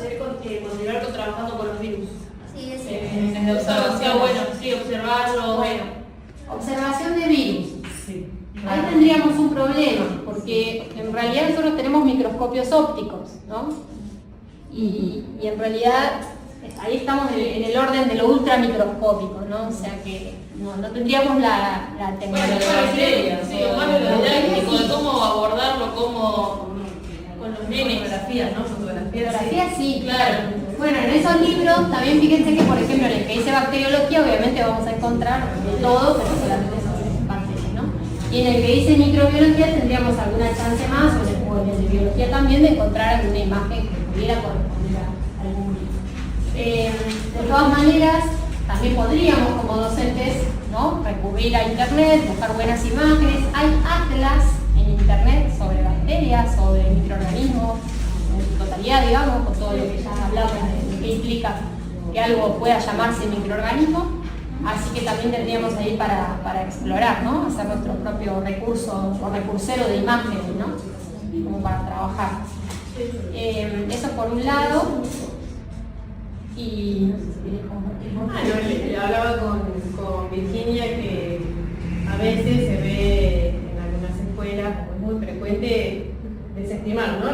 continuar trabajando con los virus. Sí, es En observación, bueno, sí, observarlo. Bueno, observación de virus. Sí. Ahí tendríamos un problema, porque en realidad nosotros tenemos microscopios ópticos, ¿no? Y en realidad ahí estamos en el orden de lo ultramicroscópico, ¿no? O sea que no tendríamos la tecnología. Sí, más de lo didáctico, de cómo abordarlo, cómo con los nenes. Fotografías, ¿no? Fotografía sí, Claro. Bueno, en esos libros también fíjense que, por ejemplo, en el que dice bacteriología, obviamente vamos a encontrar de todo, pero solamente sobre bacterias, ¿no? Y en el que dice microbiología tendríamos alguna chance más, o en el de biología también, de encontrar alguna imagen que pudiera corresponder a algún libro. De todas maneras, también podríamos como docentes, ¿no?, recurrir a internet, buscar buenas imágenes. Hay atlas en internet sobre bacterias, sobre microorganismos, en su totalidad, digamos, con todo lo que ya hablamos de qué implica que algo pueda llamarse microorganismo. Así que también tendríamos ahí para explorar, ¿no?, hacer nuestro propio recurso o recursero de imágenes, ¿no?, como para trabajar. Eso por un lado. Y hablaba con Virginia que a veces se ve en algunas escuelas, es muy frecuente desestimar, ¿no?,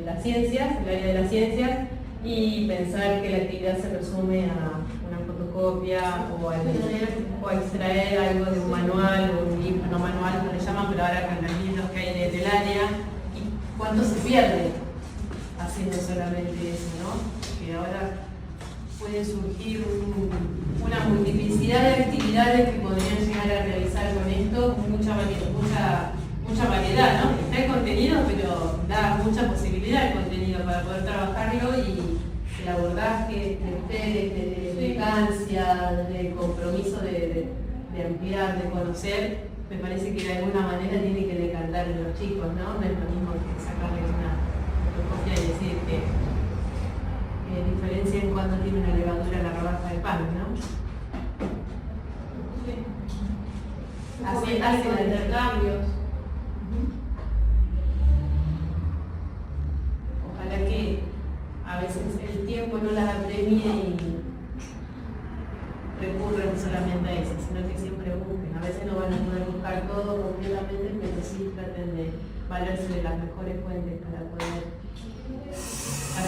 las ciencias, el área de las ciencias, y pensar que la actividad se resume a una fotocopia o a extraer algo de un manual o un libro, no manual, no le llaman, pero ahora con los libros que hay del área, y cuánto se pierde haciendo solamente eso, ¿no? Que ahora puede surgir una multiplicidad de actividades que podrían llegar a realizar con esto, mucha variedad, ¿no? Está el contenido, pero da mucha posibilidad el contenido para poder trabajarlo, y el abordaje de ustedes, de implicancia, de compromiso de ampliar, de conocer, me parece que de alguna manera tiene que decantar en los chicos, ¿no? No es lo mismo que sacarles una fotocopia y decir que diferencia en cuando tiene una levadura en la rodaja de pan, ¿no? Sí. Así Hacen intercambios. Ojalá que a veces el tiempo no las apremie y recurren solamente a eso, sino que siempre busquen. A veces no van a poder buscar todo completamente, pero sí traten de valerse de las mejores fuentes para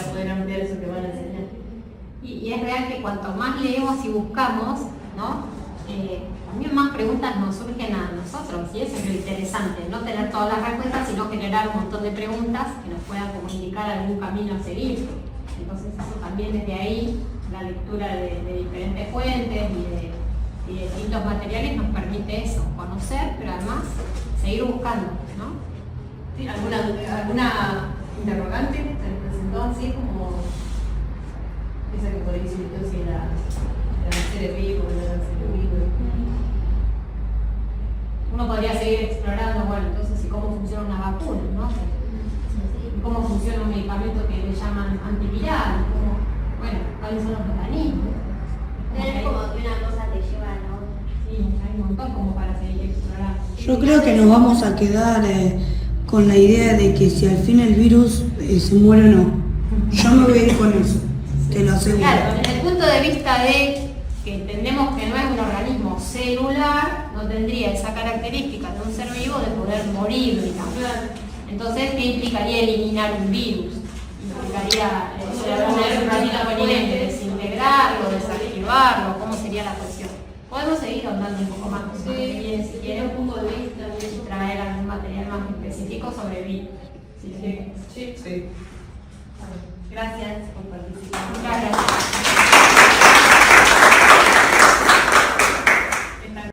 poder ampliar eso que van a enseñar. Y es real que cuanto más leemos y buscamos, ¿no?, también más preguntas nos surgen a nosotros, y eso es lo interesante, no tener todas las respuestas, sino generar un montón de preguntas que nos puedan como indicar algún camino a seguir. Entonces eso también desde ahí, la lectura de diferentes fuentes y de distintos materiales nos permite eso, conocer, pero además seguir buscando, ¿no? ¿Sí? ¿Alguna interrogante que se presentó así como esa que por ahí se si era ser vivo, no era ser vivo? Uno podría seguir explorando, bueno, entonces, cómo funciona una vacuna, ¿no? Cómo funciona un medicamento que le llaman antiviral, bueno, cuáles son los mecanismos. Es como que una cosa te lleva a la otra. Sí, hay un montón como para seguir Yo creo que nos vamos a quedar con la idea de que si al fin el virus se muere o no. Yo me voy a ir con eso, te lo aseguro. Claro, desde el punto de vista de que entendemos que no es un organismo celular, no tendría esa característica de un ser vivo de poder morir, digamos. Entonces, ¿qué implicaría eliminar un virus? Implicaría poner un ratito permanente, desintegrarlo, desactivarlo, ¿cómo sería la cuestión? Podemos seguir ahondando un poco más, si quieren, un punto de vista, traer algún material más específico sobre virus. Sí. Gracias por participar. Muchas gracias.